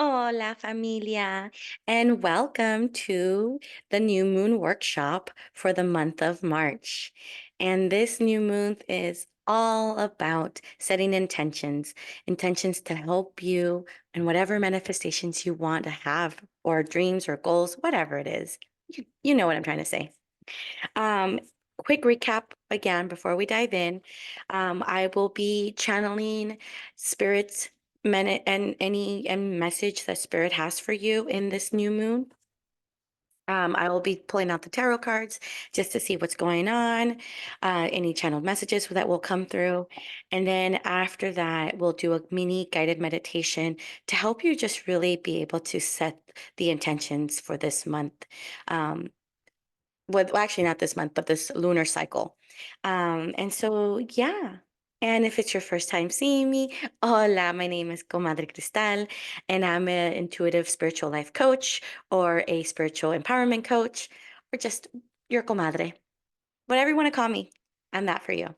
Hola, familia, and welcome to the new moon workshop for the month of March. And this new moon is all about setting intentions to help you in whatever manifestations you want to have, or dreams or goals, whatever it is. You know what I'm trying to say. Um, Quick recap again before we dive in. I will be channeling spirits, and any and message that spirit has for you in this new moon. I will be pulling out the tarot cards just to see what's going on, any channeled messages that will come through. And then after that, we'll do a mini guided meditation to help you just really be able to set the intentions for this month. Um, well, actually not this month, but this lunar cycle. And so, yeah. And if it's your first time seeing me, hola, my name is Comadre Cristal, and I'm an intuitive spiritual life coach or a spiritual empowerment coach, or just your comadre, whatever you want to call me. I'm that for you.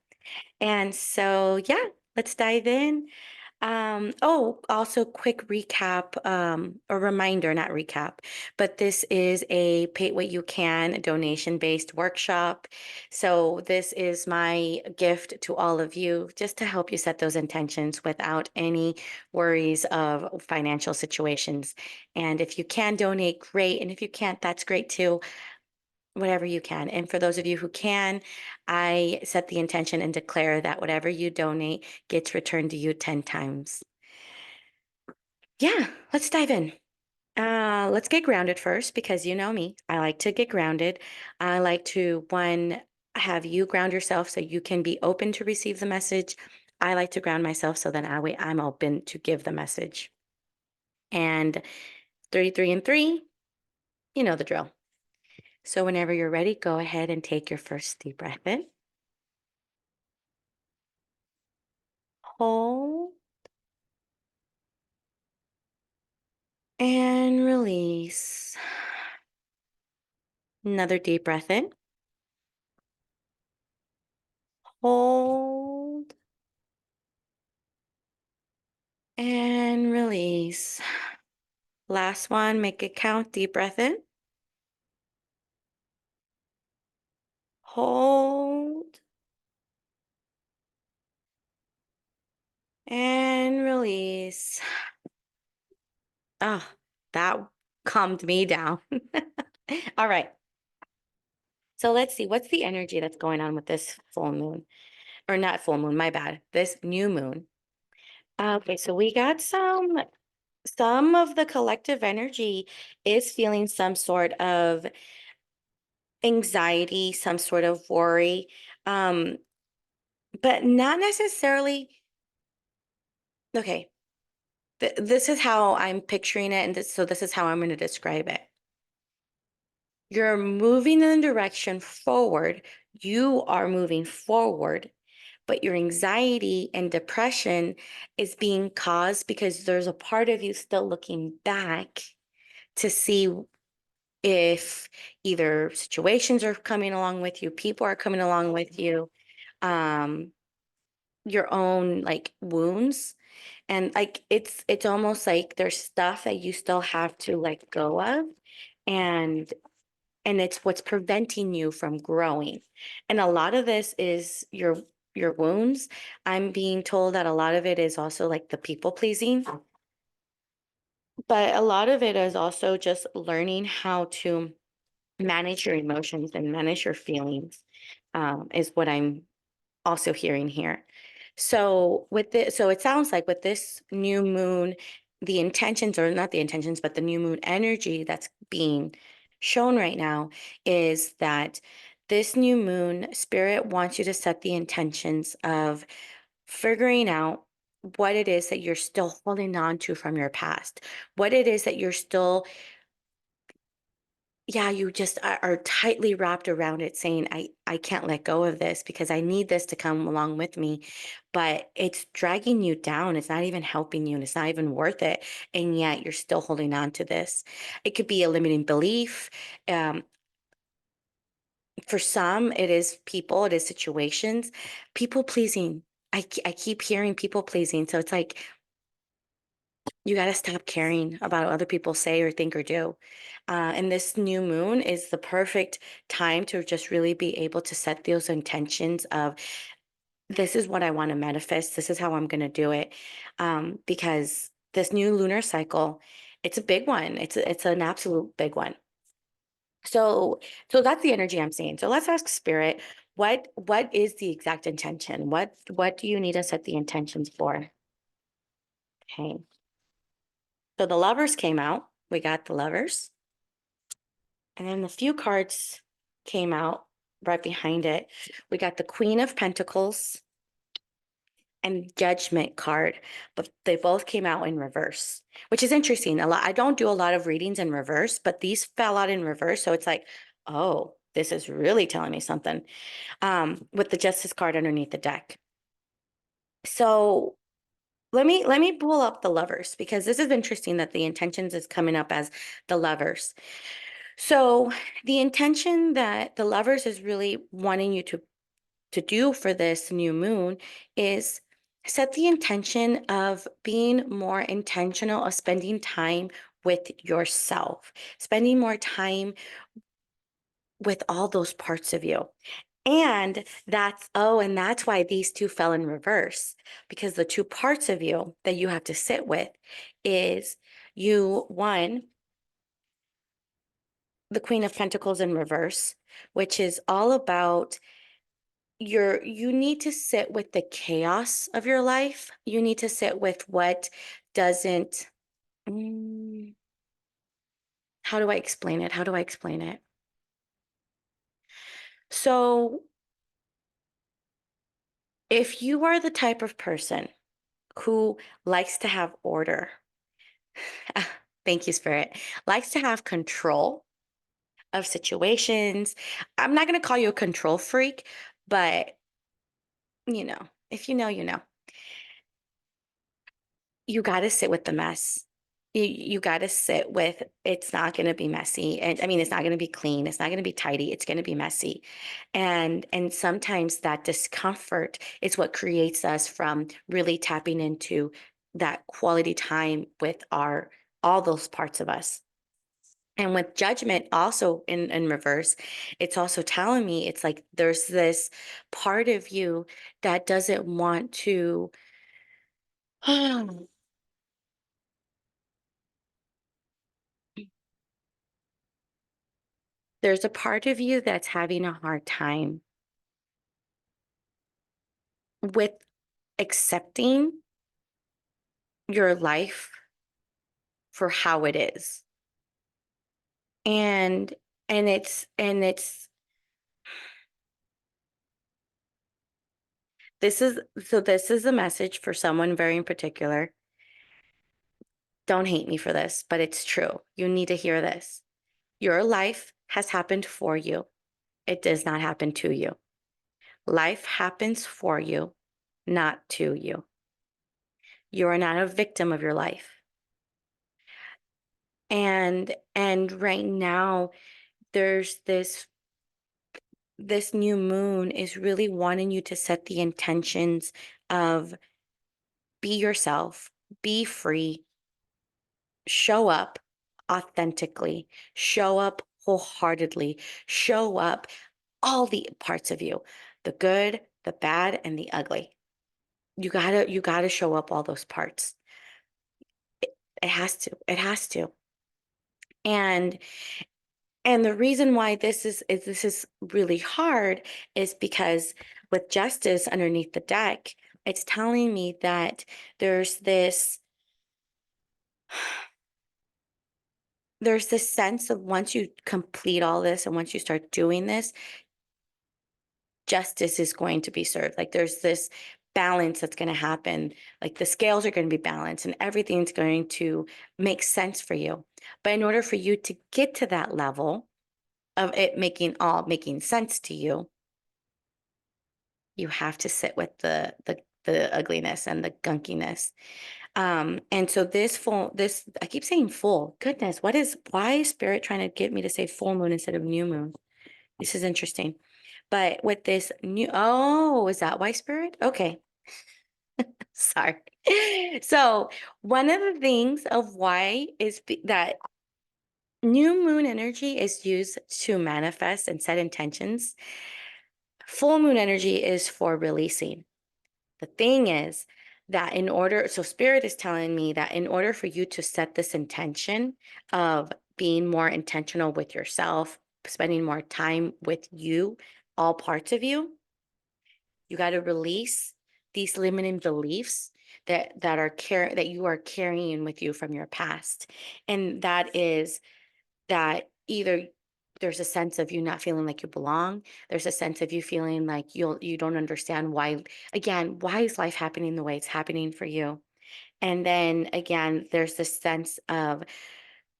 And so, yeah, let's dive in. Also quick recap, a reminder, not recap, but this is a pay what you can donation-based workshop. So this is my gift to all of you, just to help you set those intentions without any worries of financial situations. And if you can donate, great. And if you can't, that's great too. Whatever you can. And for those of you who can, I set the intention and declare that whatever you donate gets returned to you 10 times. Yeah, let's dive in. Let's get grounded first because you know me. I like to get grounded. I like to, one, have you ground yourself so you can be open to receive the message. I like to ground myself so then I'm open to give the message. And 33 and 3, you know the drill. So whenever you're ready, go ahead and take your first deep breath in. Hold and release. Another deep breath in. Hold and release. Last one, make it count. Deep breath in. Hold and release. Oh, that calmed me down. All right. So let's see. What's the energy that's going on with this full moon? Or not full moon, my bad. This new moon. Okay, so we got some of the collective energy is feeling some sort of anxiety, some sort of worry, um, but not necessarily. Okay, this is how I'm picturing it, and this is how I'm going to describe it. You're moving in the direction forward. You are moving forward, but your anxiety and depression is being caused because there's a part of you still looking back to see if either situations are coming along with you, people are coming along with you, um, your own like wounds. And like it's almost like there's stuff that you still have to let go of. And it's what's preventing you from growing. And a lot of this is your wounds. I'm being told that a lot of it is also like the people pleasing, but a lot of it is also just learning how to manage your emotions and manage your feelings, is what I'm also hearing here. So with this, so it sounds like with this new moon, the intentions, or not the intentions, but the new moon energy that's being shown right now is that this new moon spirit wants you to set the intentions of figuring out what it is that you're still holding on to from your past, what it is that you're still, yeah, you just are tightly wrapped around it saying, I can't let go of this because I need this to come along with me, but it's dragging you down. It's not even helping you and it's not even worth it. And yet you're still holding on to this. It could be a limiting belief. Um, for some, it is people, it is situations, people pleasing. I keep hearing people pleasing. So it's like You got to stop caring about what other people say or think or do. And this new moon is the perfect time to just really be able to set those intentions of this is what I want to manifest. This is how I'm going to do it. Because this new lunar cycle, it's a big one. It's an absolute big one. So that's the energy I'm seeing. So let's ask spirit, what is the exact intention? What do you need to set the intentions for? Okay. So the lovers came out. We got the lovers. And then the few cards came out right behind it. We got the Queen of Pentacles and Judgment card, but they both came out in reverse, which is interesting. I don't do a lot of readings in reverse, but these fell out in reverse. So it's like, oh, this is really telling me something. With the Justice card underneath the deck. So let me pull up the lovers because this is interesting that the intentions is coming up as the lovers. So the intention that the lovers is really wanting you to do for this new moon is set the intention of being more intentional of spending time with yourself, spending more time with all those parts of you. And that's why these two fell in reverse, because the two parts of you that you have to sit with is one, the Queen of Pentacles in reverse, which is all about you need to sit with the chaos of your life. You need to sit with what doesn't, mm, how do I explain it? How do I explain it? So if you are the type of person who likes to have order, thank you, Spirit, likes to have control of situations. I'm not going to call you a control freak, but if you know, you know. You got to sit with the mess. You got to sit with it's not going to be messy. And I mean, it's not going to be clean. It's not going to be tidy. It's going to be messy. And sometimes that discomfort is what creates us from really tapping into that quality time with all those parts of us. And with judgment also in reverse, it's also telling me it's like there's this part of you that doesn't want to there's a part of you that's having a hard time with accepting your life for how it is. And it's this is a message for someone very in particular. Don't hate me for this, but it's true. You need to hear this. Your life has happened for you. It does not happen to you. Life happens for you, not to you. You are not a victim of your life. And right now there's this new moon is really wanting you to set the intentions of be yourself, be free, show up authentically, show up wholeheartedly, show up all the parts of you, the good, the bad, and the ugly. You gotta show up all those parts. It has to. It has to. And And the reason why this is really hard is because with justice underneath the deck, it's telling me that there's this there's this sense of once you complete all this and once you start doing this, justice is going to be served. Like there's this balance that's going to happen. Like the scales are going to be balanced and everything's going to make sense for you. But in order for you to get to that level of it making sense to you, you have to sit with the ugliness and the gunkiness. And so this I keep saying full. Goodness, why is spirit trying to get me to say full moon instead of new moon? This is interesting. But with this is that why spirit? Okay. Sorry. So, one of the things of why is that new moon energy is used to manifest and set intentions. Full moon energy is for releasing. The thing is that so Spirit is telling me that in order for you to set this intention of being more intentional with yourself, spending more time with you, all parts of you, you got to release these limiting beliefs that you are carrying with you from your past. And that is that either there's a sense of you not feeling like you belong. There's a sense of you feeling like you don't understand why. Again, why is life happening the way it's happening for you? And then again, there's this sense of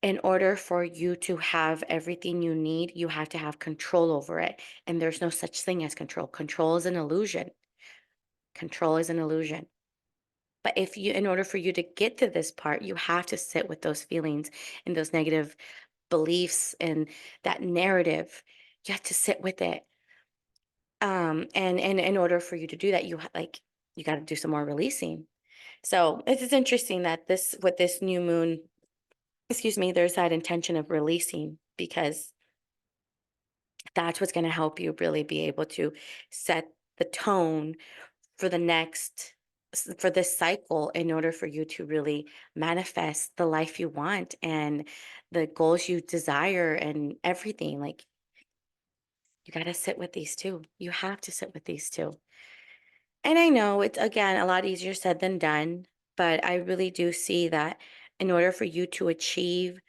in order for you to have everything you need, you have to have control over it. And there's no such thing as control. Control is an illusion. Control is an illusion. But in order for you to get to this part, you have to sit with those feelings and those negative beliefs and that narrative. You have to sit with it. And in order for you to do that, you got to do some more releasing. So it is interesting that with this new moon, excuse me, there's that intention of releasing because that's what's going to help you really be able to set the tone for for this cycle in order for you to really manifest the life you want and the goals you desire and everything. Like you got to sit with these two. You have to sit with these two. And I know it's, again, a lot easier said than done, but I really do see that in order for you to achieve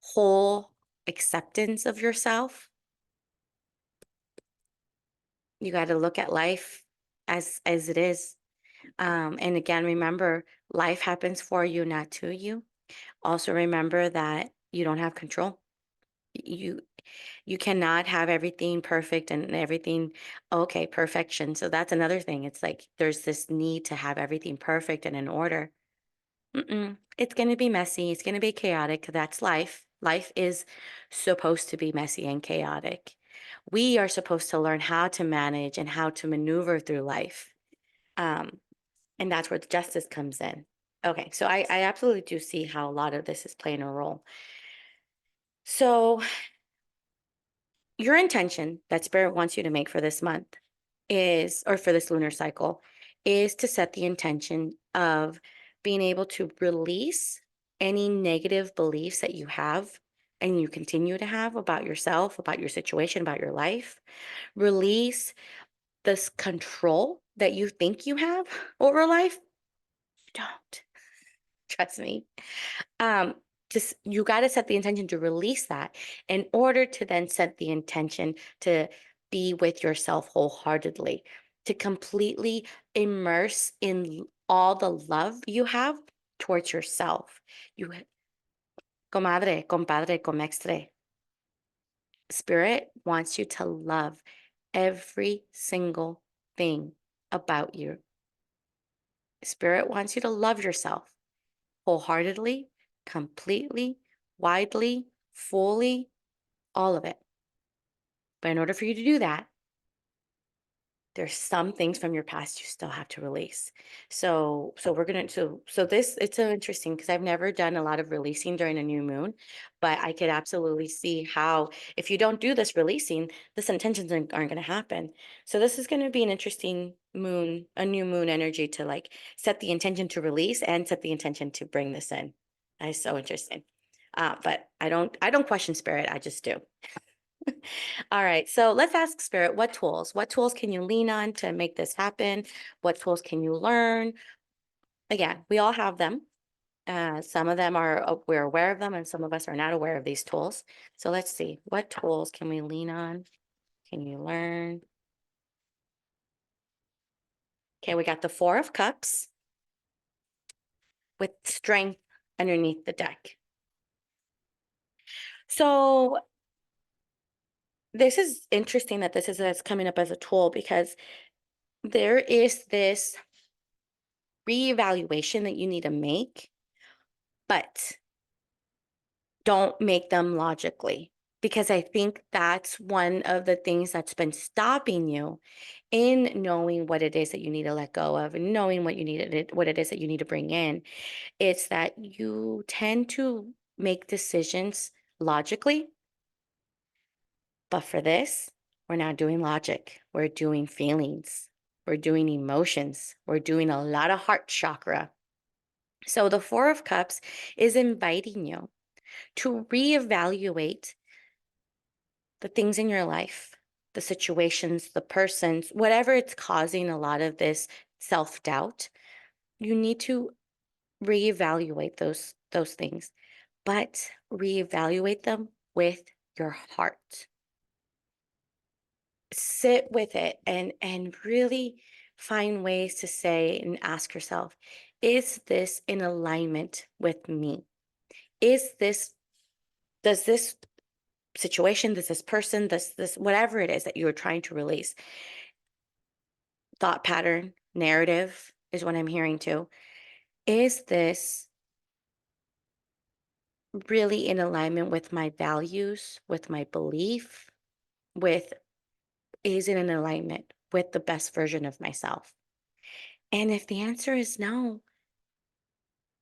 whole acceptance of yourself, you got to look at life as it is. And again, remember, life happens for you, not to you. Also, remember that you don't have control. You you cannot have everything perfect and everything okay, perfection. So that's another thing. It's like there's this need to have everything perfect and in order. It's going to be messy. It's going to be chaotic. That's life. Life is supposed to be messy and chaotic. We are supposed to learn how to manage and how to maneuver through life. Um, and that's where the justice comes in. Okay, so I absolutely do see how a lot of this is playing a role. So your intention that Spirit wants you to make for this month or for this lunar cycle, is to set the intention of being able to release any negative beliefs that you have and you continue to have about yourself, about your situation, about your life. Release this control that you think you have over life. You don't. Trust me. Um, just you got to set the intention to release that in order to then set the intention to be with yourself wholeheartedly, to completely immerse in all the love you have towards yourself. You, comadre, compadre, comextre. Spirit wants you to love every single thing about you. Spirit wants you to love yourself wholeheartedly, completely, widely, fully, all of it. But in order for you to do that, there's some things from your past you still have to release. So we're gonna so this it's so interesting because I've never done a lot of releasing during a new moon, but I could absolutely see how if you don't do this releasing, this intentions aren't gonna happen. So this is gonna be an interesting moon, a new moon energy to like set the intention to release and set the intention to bring this in. That's so interesting. But I don't question spirit, I just do. All right, so let's ask Spirit, what tools? What tools can you lean on to make this happen? What tools can you learn? Again, we all have them. Some of them we're aware of them, and some of us are not aware of these tools. So let's see, what tools can we lean on? Can you learn? Okay, we got the Four of Cups with strength underneath the deck. So this is interesting that this is coming up as a tool because there is this reevaluation that you need to make, but don't make them logically. because I think that's one of the things that's been stopping you in knowing what it is that you need to let go of and knowing what it is that you need to bring in. It's that you tend to make decisions logically, but for this, we're not doing logic. We're doing feelings. We're doing emotions. We're doing a lot of heart chakra. So the Four of Cups is inviting you to reevaluate the things in your life, the situations, the persons, whatever it's causing a lot of this self-doubt. You need to reevaluate those things, but reevaluate them with your heart. Sit with it and really find ways to say and ask yourself, is this in alignment with me? Is this does this situation, does this person, this whatever it is that you are trying to release, thought pattern, narrative is what I'm hearing too. Is this really in alignment with my values, with my belief, with is it in alignment with the best version of myself? And if the answer is no,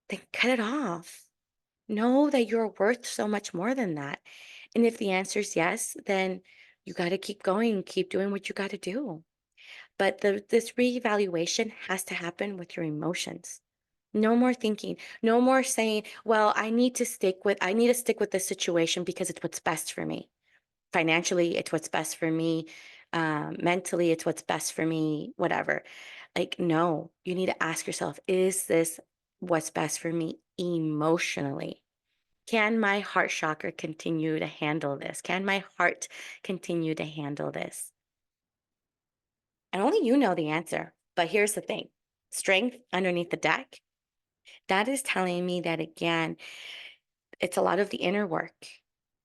then cut it off. Know that you're worth so much more than that. And if the answer is yes, then you got to keep going, keep doing what you got to do. But this reevaluation has to happen with your emotions. No more thinking, no more saying, well, I need to stick with this situation because it's what's best for me. Financially, it's what's best for me. Mentally, it's what's best for me, whatever. Like, no, you need to ask yourself, is this what's best for me emotionally? Can my heart chakra continue to handle this? Can my heart continue to handle this? And only you know the answer. But here's the thing, strength underneath the deck, that is telling me that again, it's a lot of the inner work.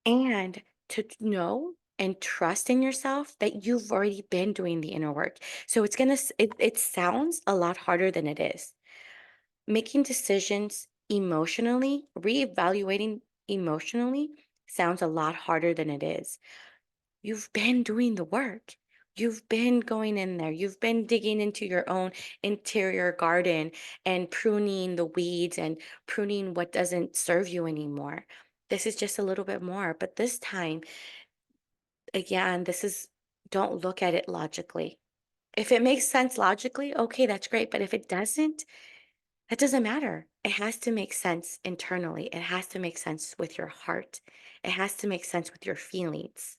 And to know and trust in yourself that you've already been doing the inner work. So it sounds a lot harder than it is. Making decisions emotionally, reevaluating emotionally sounds a lot harder than it is. You've been doing the work. You've been going in there. You've been digging into your own interior garden and pruning the weeds and pruning what doesn't serve you anymore. This is just a little bit more, but this time, again, don't look at it logically. If it makes sense logically, okay, that's great. But if it doesn't, that doesn't matter. It has to make sense internally. It has to make sense with your heart. It has to make sense with your feelings.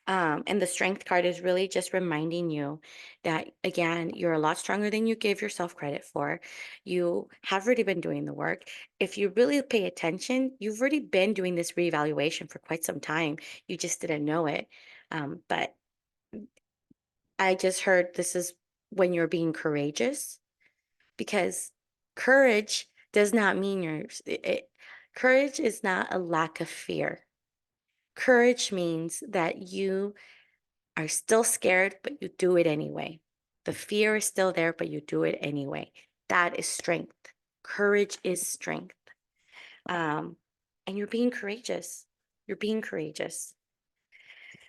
And the strength card is really just reminding you that, again, you're a lot stronger than you give yourself credit for. You have already been doing the work. If you really pay attention, you've already been doing this reevaluation for quite some time. You just didn't know it. But I just heard this is when you're being courageous, because courage does not mean courage is not a lack of fear. Courage means that you are still scared, but you do it anyway. The fear is still there, but you do it anyway. That is strength. Courage is strength. Um, and you're being courageous. You're being courageous.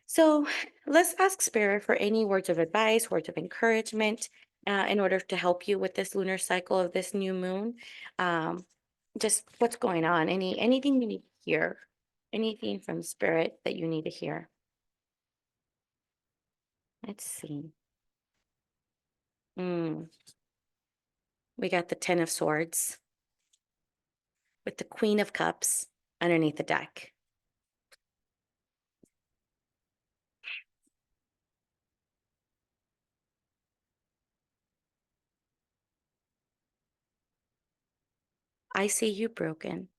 So let's ask Spirit for any words of advice, words of encouragement, in order to help you with this lunar cycle of this new moon. Um, just what's going on? Anything you need to hear? Anything from Spirit that you need to hear? Let's see. Mm. We got the Ten of Swords with the Queen of Cups underneath the deck. I see you broken.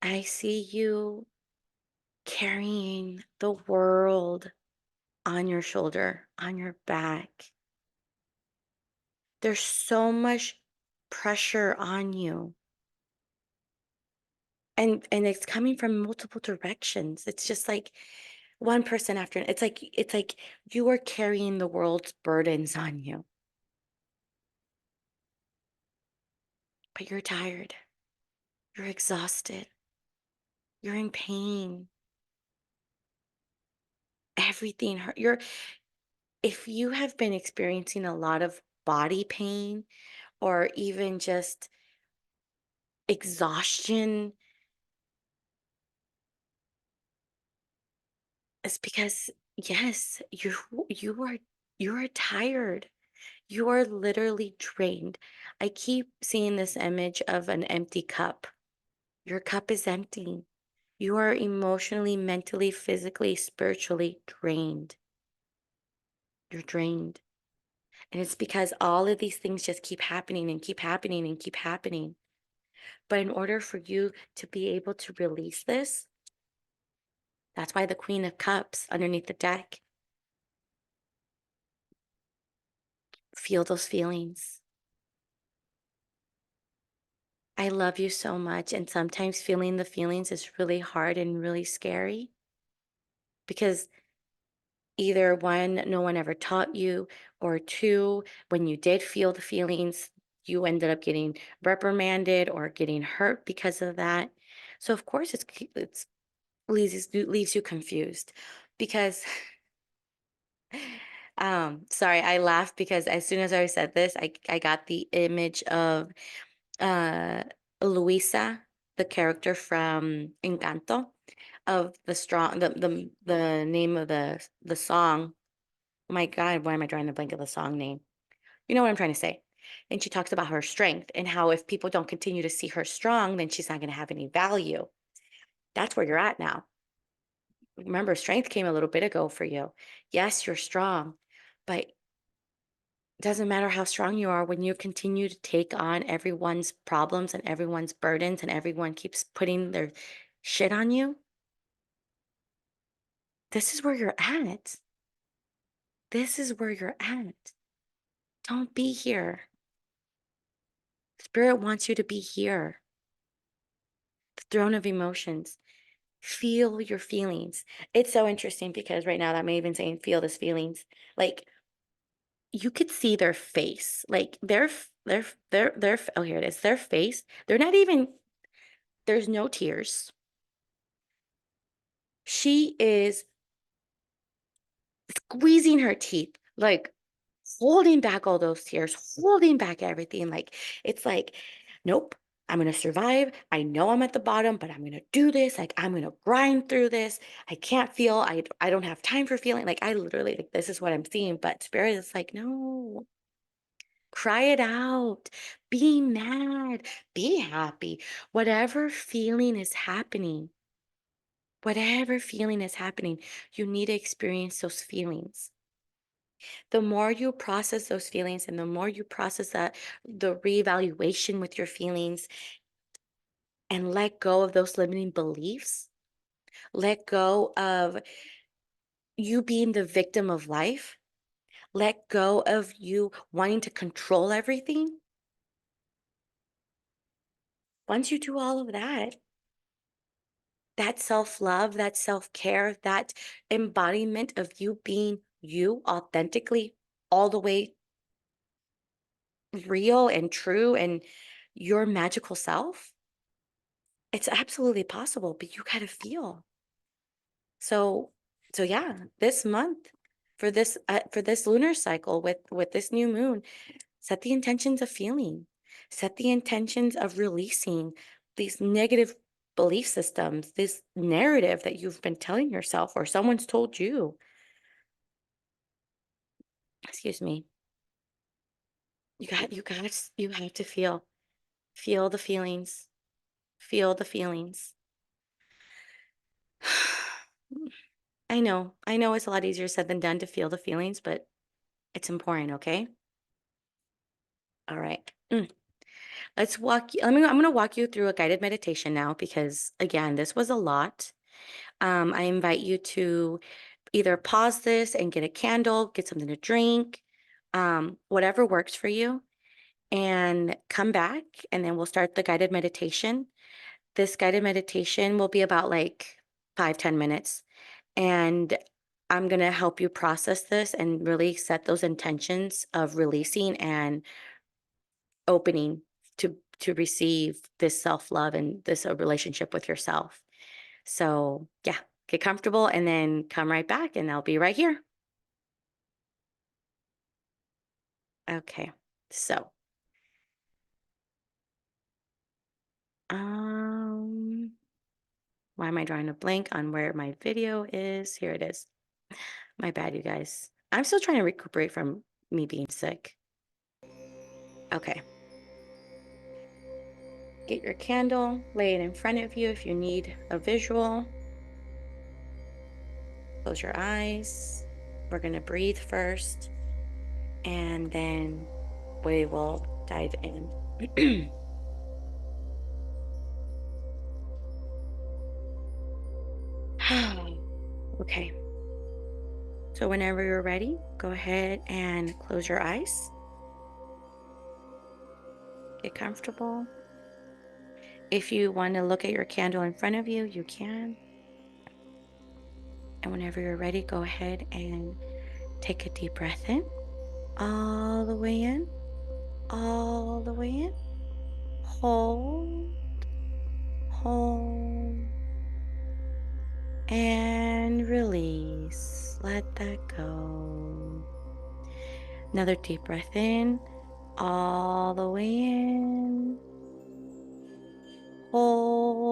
I see you carrying the world on your shoulder, on your back. There's so much pressure on you. And it's coming from multiple directions. It's just like one person after it's like you are carrying the world's burdens on you. But you're tired. You're exhausted. You're in pain. Everything hurt. If you have been experiencing a lot of body pain or even just exhaustion, it's because yes, you are tired. You are literally drained. I keep seeing this image of an empty cup. Your cup is empty. You are emotionally, mentally, physically, spiritually drained. You're drained. And it's because all of these things just keep happening and keep happening and keep happening. But in order for you to be able to release this, that's why the Queen of Cups underneath the deck, feel those feelings. I love you so much. And sometimes feeling the feelings is really hard and really scary because either one, no one ever taught you, or two, when you did feel the feelings, you ended up getting reprimanded or getting hurt because of that. So of course it's leaves you confused because sorry, I laughed because as soon as I said this, I got the image of uh Luisa, the character from Encanto, of the strong the name of the song. Oh my God, why am I drawing a blank of the song name? You know what I'm trying to say. And she talks about her strength and how if people don't continue to see her strong, then she's not going to have any value. That's where you're at now. Remember, strength came a little bit ago for you. Yes, you're strong, but it doesn't matter how strong you are when you continue to take on everyone's problems and everyone's burdens and everyone keeps putting their shit on you. This is where you're at. This is where you're at. Don't be here. Spirit wants you to be here. The throne of emotions. Feel your feelings. It's so interesting because right now that I'm even saying feel these feelings. Like you could see their face. Like oh, here it is. Their face. They're not even, there's no tears. She is squeezing her teeth, like holding back all those tears, holding back everything. Like, it's like, nope, I'm going to survive. I know I'm at the bottom, but I'm going to do this. Like, I'm going to grind through this. I can't feel, I don't have time for feeling. Like, I literally, like, this is what I'm seeing. But Spirit is like, no, cry it out. Be mad. Be happy. Whatever feeling is happening, you need to experience those feelings. The more you process those feelings and the more you process the reevaluation with your feelings and let go of those limiting beliefs, let go of you being the victim of life, let go of you wanting to control everything. Once you do all of that, that self-love, that self-care, that embodiment of you being you authentically all the way real and true and your magical self, it's absolutely possible, but you gotta feel. So, so yeah, this month for this lunar cycle with this new moon, set the intentions of feeling, set the intentions of releasing these negative belief systems, this narrative that you've been telling yourself or someone's told you. Excuse me. You have to feel the feelings, feel the feelings. I know it's a lot easier said than done to feel the feelings, but it's important, okay? All right. Let's walk. I'm going to walk you through a guided meditation now because, again, this was a lot. I invite you to either pause this and get a candle, get something to drink, whatever works for you, and come back, and then we'll start the guided meditation. This guided meditation will be about like 5-10 minutes. And I'm going to help you process this and really set those intentions of releasing and opening to receive this self-love and this relationship with yourself. So yeah, get comfortable and then come right back and I'll be right here. Okay, so um, why am I drawing a blank on where my video is? Here it is. My bad, you guys. I'm still trying to recuperate from me being sick. Okay. Get your candle, lay it in front of you if you need a visual. Close your eyes. We're going to breathe first, and then we will dive in. Okay. So whenever you're ready, go ahead and close your eyes. Get comfortable. If you want to look at your candle in front of you, you can. And whenever you're ready, go ahead and take a deep breath in. All the way in. All the way in. Hold. Hold. And release. Let that go. Another deep breath in. All the way in. Hold.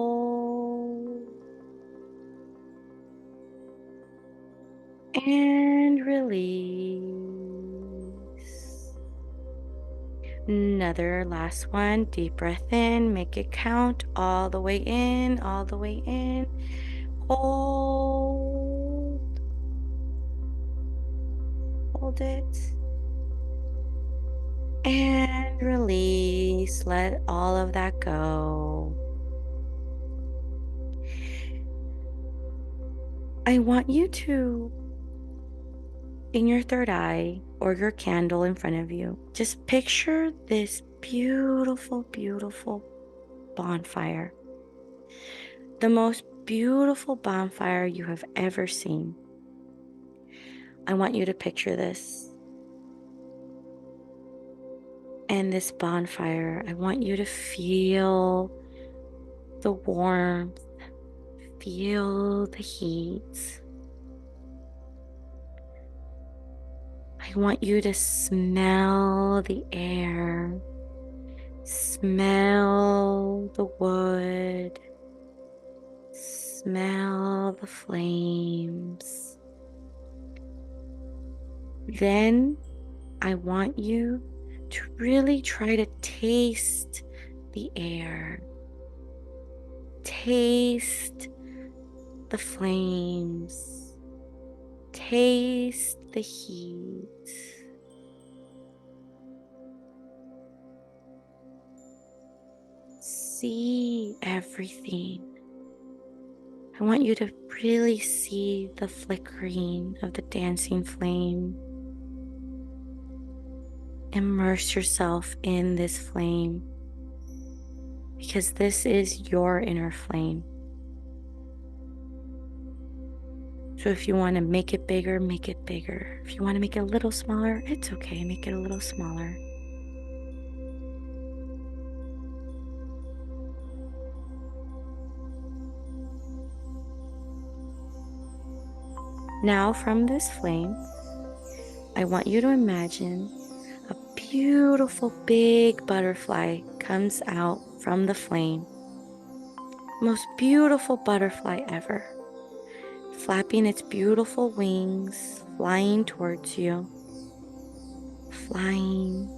And release. Another last one. Deep breath in. Make it count. All the way in. All the way in. Hold. Hold it. And release. Let all of that go. I want you to, in your third eye or your candle in front of you, just picture this beautiful, beautiful bonfire. The most beautiful bonfire you have ever seen. I want you to picture this. And this bonfire, I want you to feel the warmth, feel the heat. I want you to smell the air, smell the wood, smell the flames. Then I want you to really try to taste the air, taste the flames, taste the heat. See everything. I want you to really see the flickering of the dancing flame. Immerse yourself in this flame because this is your inner flame. So if you want to make it bigger, make it bigger. If you want to make it a little smaller, it's okay. Make it a little smaller. Now from this flame, I want you to imagine a beautiful big butterfly comes out from the flame. Most beautiful butterfly ever. Flapping its beautiful wings, flying towards you. Flying.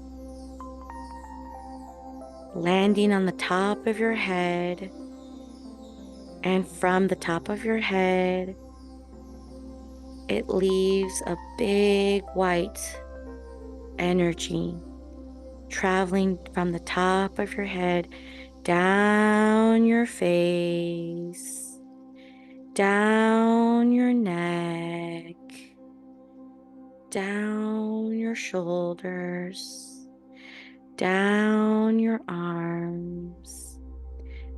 Landing on the top of your head. And from the top of your head, it leaves a big white energy traveling from the top of your head down your face, down your neck, down your shoulders, down your arms,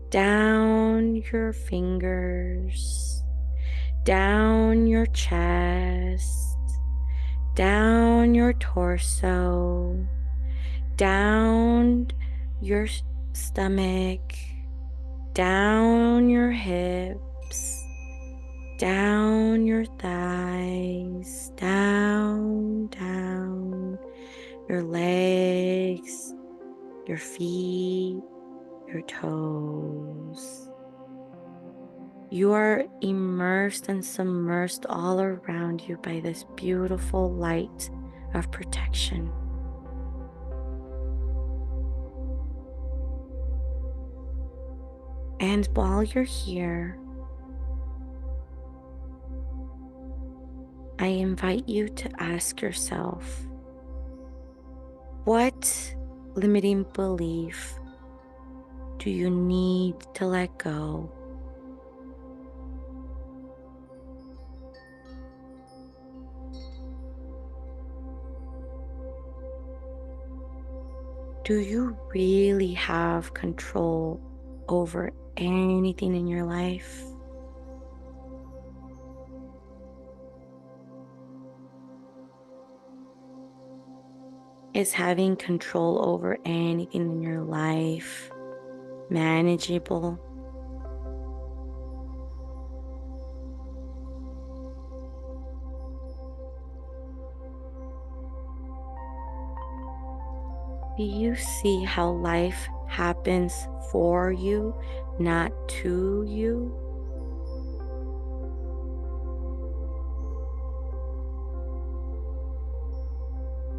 down your fingers, down your chest, down your torso, down your stomach, down your hips, down your thighs, down, your legs, your feet, your toes. You are immersed and submersed all around you by this beautiful light of protection. And while you're here, I invite you to ask yourself, what limiting belief do you need to let go? Do you really have control over anything in your life? Is having control over anything in your life manageable? Do you see how life happens for you, not to you?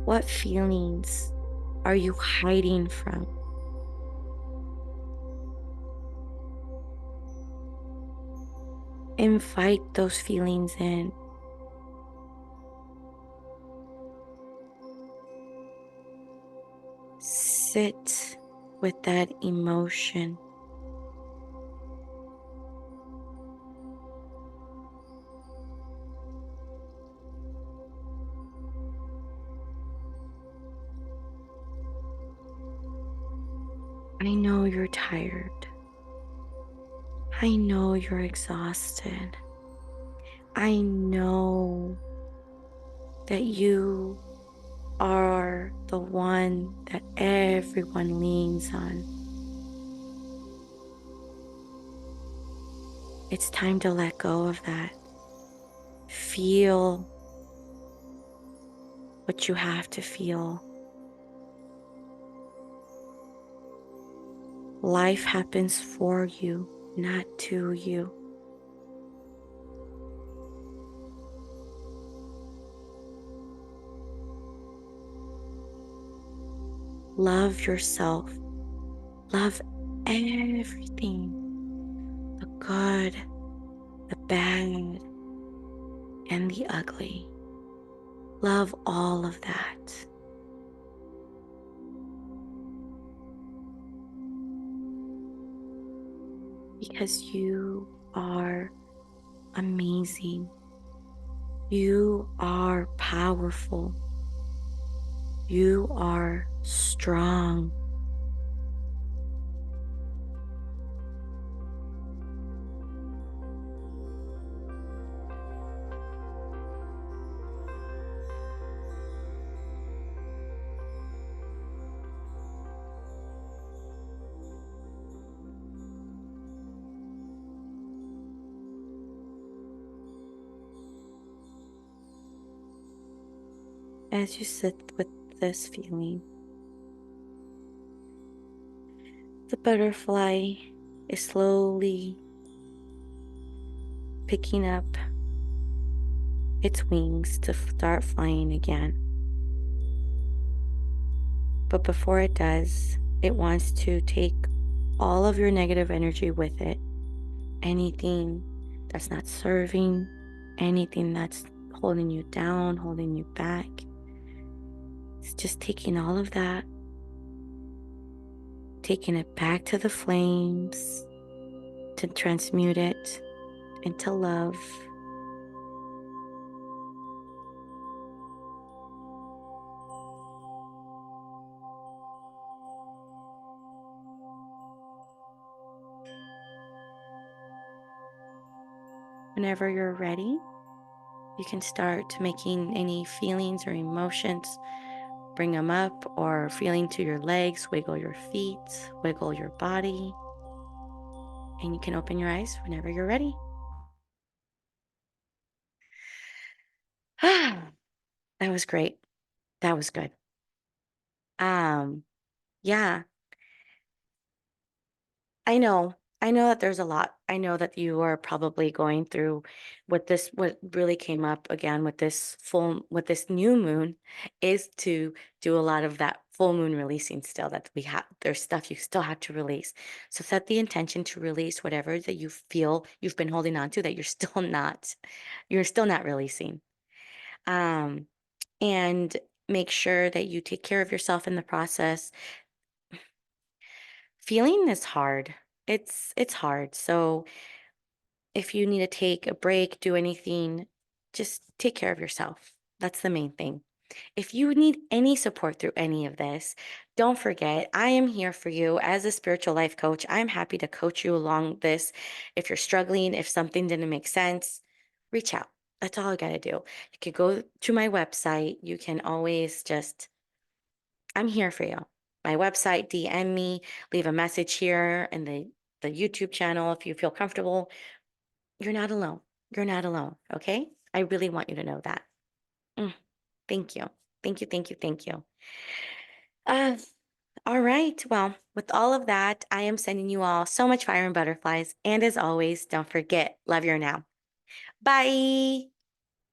What feelings are you hiding from? Invite those feelings in. Sit with that emotion. I know you're tired. I know you're exhausted. I know that you are the one that everyone leans on. It's time to let go of that. Feel what you have to feel. Life happens for you, not to you. Love yourself. Love everything. The good, the bad, and the ugly. Love all of that. Because you are amazing. You are powerful. You are strong. As you sit with this feeling, the butterfly is slowly picking up its wings to start flying again. But before it does, it wants to take all of your negative energy with it. Anything that's not serving, anything that's holding you down, holding you back. It's just taking all of that, taking it back to the flames to transmute it into love. Whenever you're ready, you can start making any feelings or emotions, bring them up, or feeling to your legs, wiggle your feet, wiggle your body, and you can open your eyes whenever you're ready. That was great. That was good. Yeah, I know. I know that there's a lot. I know that you are probably going through what really came up again with this new moon is to do a lot of that full moon releasing still that we have. There's stuff you still have to release. So set the intention to release whatever that you feel you've been holding on to that you're still not releasing. Um, and make sure that you take care of yourself in the process. Feeling is hard. It's hard. So if you need to take a break, do anything, just take care of yourself. That's the main thing. If you need any support through any of this, don't forget, I am here for you as a spiritual life coach. I'm happy to coach you along this. If you're struggling, if something didn't make sense, reach out. That's all I got to do. You can go to my website. You can always just, I'm here for you. My website, DM me, leave a message here in the YouTube channel if you feel comfortable. You're not alone. You're not alone. Okay. I really want you to know that. Mm, thank you. Thank you. Thank you. Thank you. Uh, all right. Well, with all of that, I am sending you all so much fire and butterflies. And as always, don't forget, love your now. Bye.